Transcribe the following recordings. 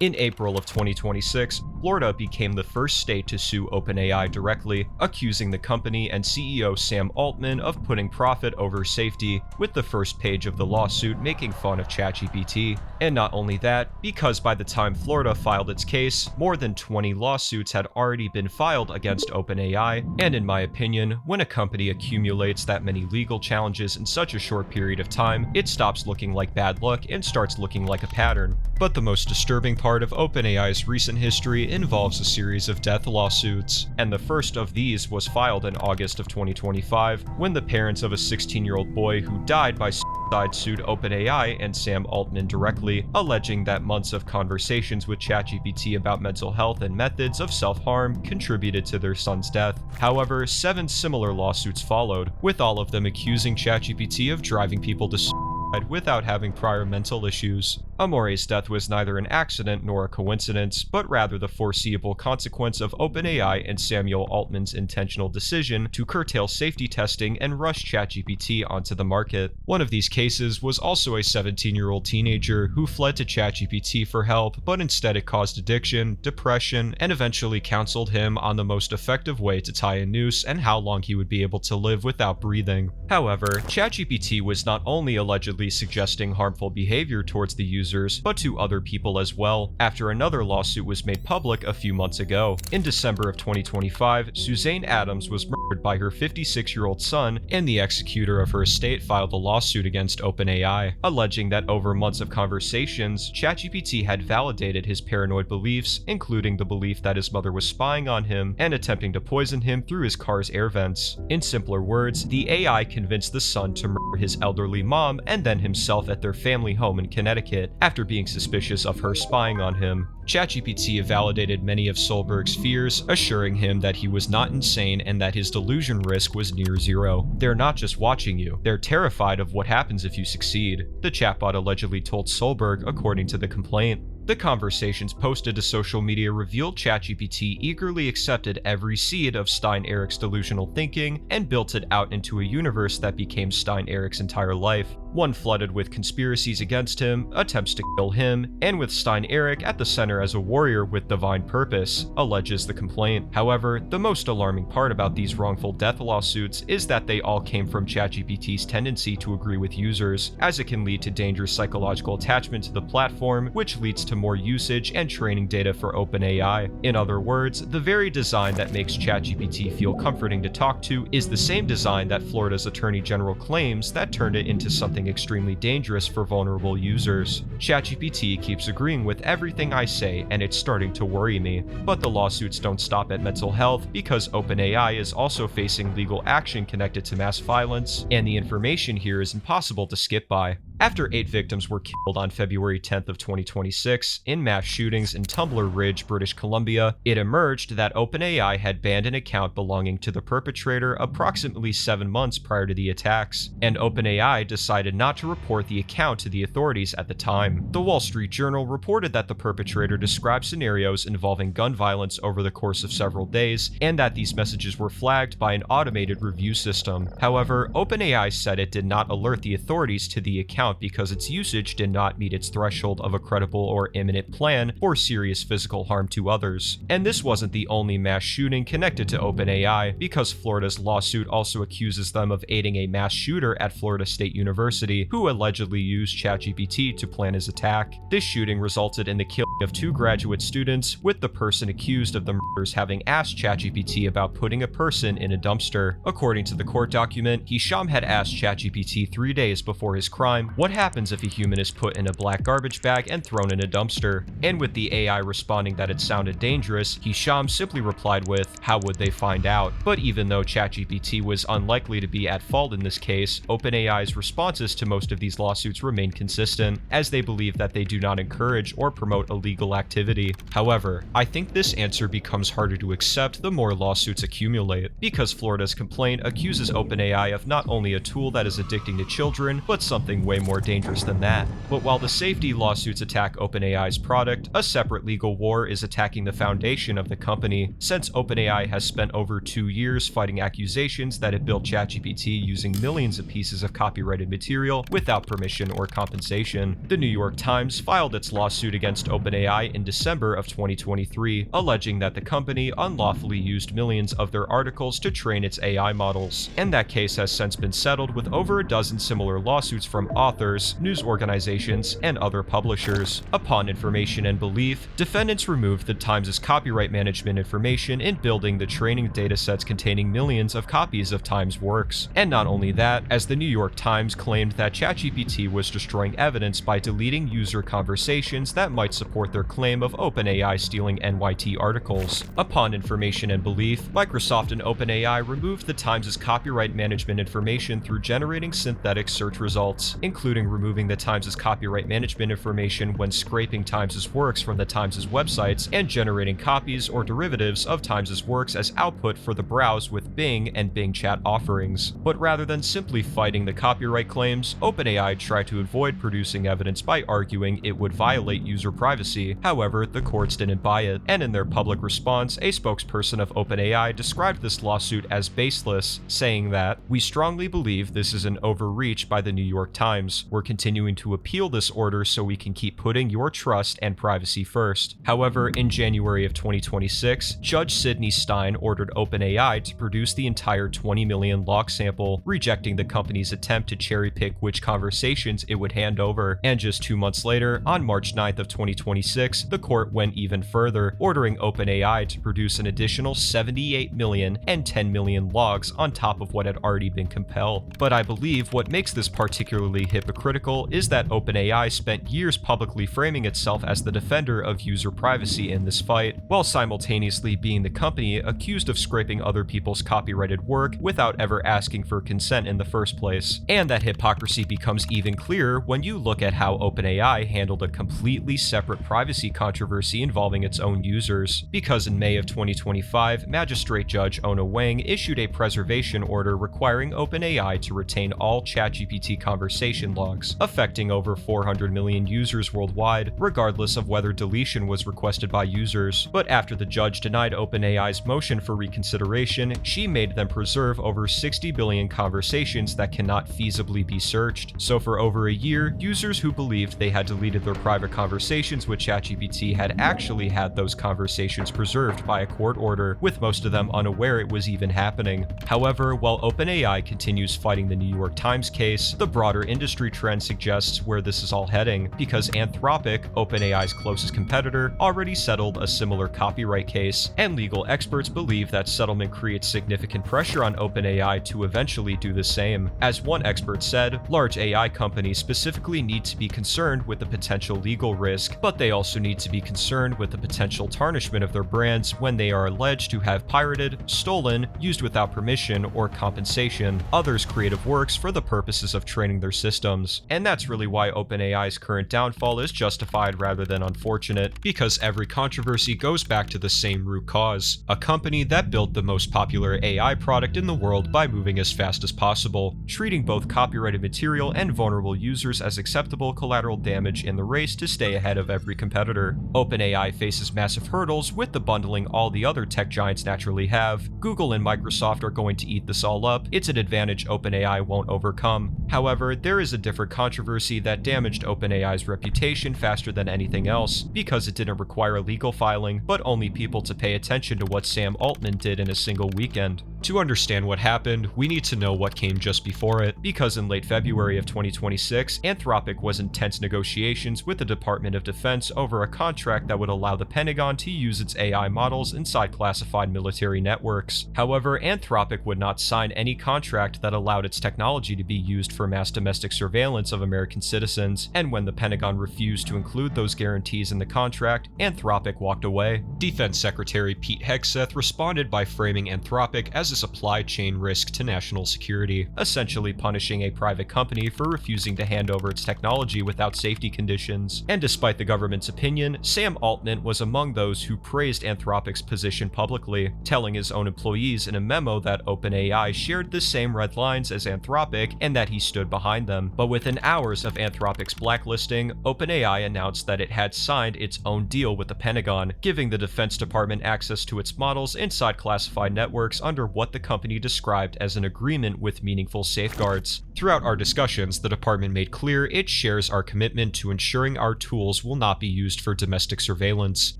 In April of 2026, Florida became the first state to sue OpenAI directly, accusing the company and CEO Sam Altman of putting profit over safety, with the first page of the lawsuit making fun of ChatGPT. And not only that, because by the time Florida filed its case, more than 20 lawsuits had already been filed against OpenAI, and in my opinion, when a company accumulates that many legal challenges in such a short period of time, it stops looking like bad luck and starts looking like a pattern. But the most disturbing part of OpenAI's recent history involves a series of death lawsuits, and the first of these was filed in August of 2025, when the parents of a 16-year-old boy who died by suicide sued OpenAI and Sam Altman directly, alleging that months of conversations with ChatGPT about mental health and methods of self-harm contributed to their son's death. However, 7 similar lawsuits followed, with all of them accusing ChatGPT of driving people to suicide without having prior mental issues. Amore's death was neither an accident nor a coincidence, but rather the foreseeable consequence of OpenAI and Samuel Altman's intentional decision to curtail safety testing and rush ChatGPT onto the market. One of these cases was also a 17-year-old teenager who fled to ChatGPT for help, but instead it caused addiction, depression, and eventually counseled him on the most effective way to tie a noose and how long he would be able to live without breathing. However, ChatGPT was not only allegedly suggesting harmful behavior towards the users, but to other people as well, after another lawsuit was made public a few months ago. In December of 2025, Suzanne Adams was murdered by her 56-year-old son, and the executor of her estate filed a lawsuit against OpenAI, alleging that over months of conversations, ChatGPT had validated his paranoid beliefs, including the belief that his mother was spying on him and attempting to poison him through his car's air vents. In simpler words, the AI convinced the son to murder his elderly mom and then himself at their family home in Connecticut, after being suspicious of her spying on him. ChatGPT validated many of Solberg's fears, assuring him that he was not insane and that his delusion risk was near zero. They're not just watching you, they're terrified of what happens if you succeed, the chatbot allegedly told Solberg, according to the complaint. The conversations posted to social media revealed ChatGPT eagerly accepted every seed of Stein-Erik's delusional thinking and built it out into a universe that became Stein-Erik's entire life. One flooded with conspiracies against him, attempts to kill him, and with Stein-Erik at the center as a warrior with divine purpose, alleges the complaint. However, the most alarming part about these wrongful death lawsuits is that they all came from ChatGPT's tendency to agree with users, as it can lead to dangerous psychological attachment to the platform, which leads to more usage and training data for OpenAI. In other words, the very design that makes ChatGPT feel comforting to talk to is the same design that Florida's Attorney General claims that turned it into something extremely dangerous for vulnerable users. ChatGPT keeps agreeing with everything I say, and it's starting to worry me. But the lawsuits don't stop at mental health, because OpenAI is also facing legal action connected to mass violence, and the information here is impossible to skip by. After 8 victims were killed on February 10th of 2026 in mass shootings in Tumbler Ridge, British Columbia, it emerged that OpenAI had banned an account belonging to the perpetrator approximately 7 months prior to the attacks, and OpenAI decided not to report the account to the authorities at the time. The Wall Street Journal reported that the perpetrator described scenarios involving gun violence over the course of several days, and that these messages were flagged by an automated review system. However, OpenAI said it did not alert the authorities to the account because its usage did not meet its threshold of a credible or imminent plan for serious physical harm to others. And this wasn't the only mass shooting connected to OpenAI, because Florida's lawsuit also accuses them of aiding a mass shooter at Florida State University who allegedly used ChatGPT to plan his attack. This shooting resulted in the killing of 2 graduate students, with the person accused of the murders having asked ChatGPT about putting a person in a dumpster. According to the court document, Hisham had asked ChatGPT 3 days before his crime, what happens if a human is put in a black garbage bag and thrown in a dumpster? And with the AI responding that it sounded dangerous, Hisham simply replied with, how would they find out? But even though ChatGPT was unlikely to be at fault in this case, OpenAI's responses to most of these lawsuits remain consistent, as they believe that they do not encourage or promote illegal activity. However, I think this answer becomes harder to accept the more lawsuits accumulate, because Florida's complaint accuses OpenAI of not only a tool that is addicting to children, but something way more more dangerous than that. But while the safety lawsuits attack OpenAI's product, a separate legal war is attacking the foundation of the company, since OpenAI has spent over 2 years fighting accusations that it built ChatGPT using millions of pieces of copyrighted material without permission or compensation. The New York Times filed its lawsuit against OpenAI in December of 2023, alleging that the company unlawfully used millions of their articles to train its AI models. And that case has since been settled with over a dozen similar lawsuits from authors, news organizations, and other publishers. Upon information and belief, defendants removed the Times' copyright management information in building the training datasets containing millions of copies of Times works. And not only that, as the New York Times claimed that ChatGPT was destroying evidence by deleting user conversations that might support their claim of OpenAI stealing NYT articles. Upon information and belief, Microsoft and OpenAI removed the Times' copyright management information through generating synthetic search results, including removing the Times' copyright management information when scraping Times' works from the Times' websites and generating copies or derivatives of Times' works as output for the browse with Bing and Bing Chat offerings. But rather than simply fighting the copyright claims, OpenAI tried to avoid producing evidence by arguing it would violate user privacy. However, the courts didn't buy it, and in their public response, a spokesperson of OpenAI described this lawsuit as baseless, saying that, "We strongly believe this is an overreach by the New York Times. We're continuing to appeal this order so we can keep putting your trust and privacy first." However, in January of 2026, Judge Sidney Stein ordered OpenAI to produce the entire 20 million log sample, rejecting the company's attempt to cherry-pick which conversations it would hand over. And just 2 months later, on March 9th of 2026, the court went even further, ordering OpenAI to produce an additional 78 million and 10 million logs on top of what had already been compelled. But I believe what makes this particularly hypocritical is that OpenAI spent years publicly framing itself as the defender of user privacy in this fight, while simultaneously being the company accused of scraping other people's copyrighted work without ever asking for consent in the first place. And that hypocrisy becomes even clearer when you look at how OpenAI handled a completely separate privacy controversy involving its own users. Because in May of 2025, Magistrate Judge Ona Wang issued a preservation order requiring OpenAI to retain all ChatGPT conversation logs, affecting over 400 million users worldwide, regardless of whether deletion was requested by users. But after the judge denied OpenAI's motion for reconsideration, she made them preserve over 60 billion conversations that cannot feasibly be searched. So for over a year, users who believed they had deleted their private conversations with ChatGPT had actually had those conversations preserved by a court order, with most of them unaware it was even happening. However, while OpenAI continues fighting the New York Times case, the broader industry trend suggests where this is all heading, because Anthropic, OpenAI's closest competitor, already settled a similar copyright case, and legal experts believe that settlement creates significant pressure on OpenAI to eventually do the same. As one expert said, large AI companies specifically need to be concerned with the potential legal risk, but they also need to be concerned with the potential tarnishment of their brands when they are alleged to have pirated, stolen, used without permission or compensation others' creative works for the purposes of training their systems. And that's really why OpenAI's current downfall is justified rather than unfortunate, because every controversy goes back to the same root cause: a company that built the most popular AI product in the world by moving as fast as possible, treating both copyrighted material and vulnerable users as acceptable collateral damage in the race to stay ahead of every competitor. OpenAI faces massive hurdles with the bundling all the other tech giants naturally have. Google and Microsoft are going to eat this all up. It's an advantage OpenAI won't overcome. However, there is a different controversy that damaged OpenAI's reputation faster than anything else, because it didn't require legal filing, but only people to pay attention to what Sam Altman did in a single weekend. To understand what happened, we need to know what came just before it, because in late February of 2026, Anthropic was in tense negotiations with the Department of Defense over a contract that would allow the Pentagon to use its AI models inside classified military networks. However, Anthropic would not sign any contract that allowed its technology to be used for mass domestic surveillance of American citizens, and when the Pentagon refused to include those guarantees in the contract, Anthropic walked away. Defense Secretary Pete Hegseth responded by framing Anthropic as a supply chain risk to national security, essentially punishing a private company for refusing to hand over its technology without safety conditions. And despite the government's opinion, Sam Altman was among those who praised Anthropic's position publicly, telling his own employees in a memo that OpenAI shared the same red lines as Anthropic and that he stood behind them. but within hours of Anthropic's blacklisting, OpenAI announced that it had signed its own deal with the Pentagon, giving the Defense Department access to its models inside classified networks under what the company described as an agreement with meaningful safeguards. Throughout our discussions, the department made clear it shares our commitment to ensuring our tools will not be used for domestic surveillance.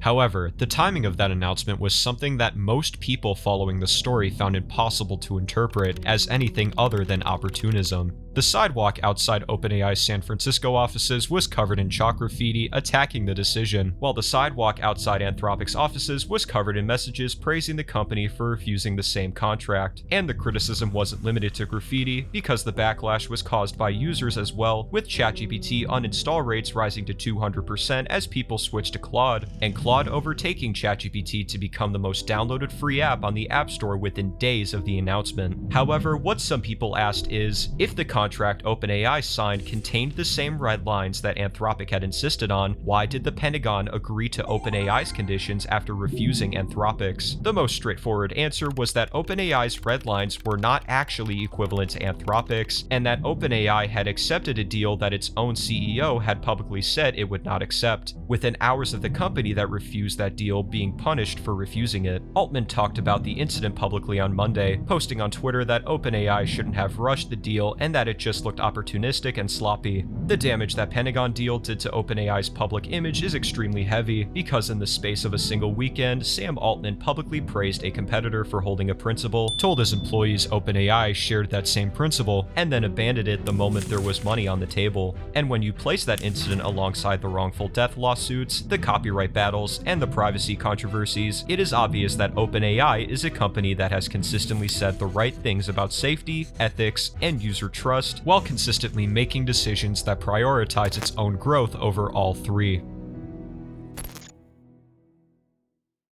However, the timing of that announcement was something that most people following the story found impossible to interpret as anything other than opportunism. The sidewalk outside OpenAI's San Francisco offices was covered in chalk graffiti attacking the decision, while the sidewalk outside Anthropic's offices was covered in messages praising the company for refusing the same contract. And the criticism wasn't limited to graffiti, because the backlash was caused by users as well, with ChatGPT uninstall rates rising to 200% as people switched to Claude, and Claude overtaking ChatGPT to become the most downloaded free app on the App Store within days of the announcement. However, what some people asked is, if the contract OpenAI signed contained the same red lines that Anthropic had insisted on, why did the Pentagon agree to OpenAI's conditions after refusing Anthropic's? The most straightforward answer was that OpenAI's red lines were not actually equivalent to Anthropic's, and that OpenAI had accepted a deal that its own CEO had publicly said it would not accept, within hours of the company that refused that deal being punished for refusing it. Altman talked about the incident publicly on Monday, posting on Twitter that OpenAI shouldn't have rushed the deal and that it just looked opportunistic and sloppy. The damage that Pentagon deal did to OpenAI's public image is extremely heavy, because in the space of a single weekend, Sam Altman publicly praised a competitor for holding a principle, told his employees OpenAI shared that same principle, and then abandoned it the moment there was money on the table. And when you place that incident alongside the wrongful death lawsuits, the copyright battles, and the privacy controversies, it is obvious that OpenAI is a company that has consistently said the right things about safety, ethics, and user trust, while consistently making decisions that prioritize its own growth over all three.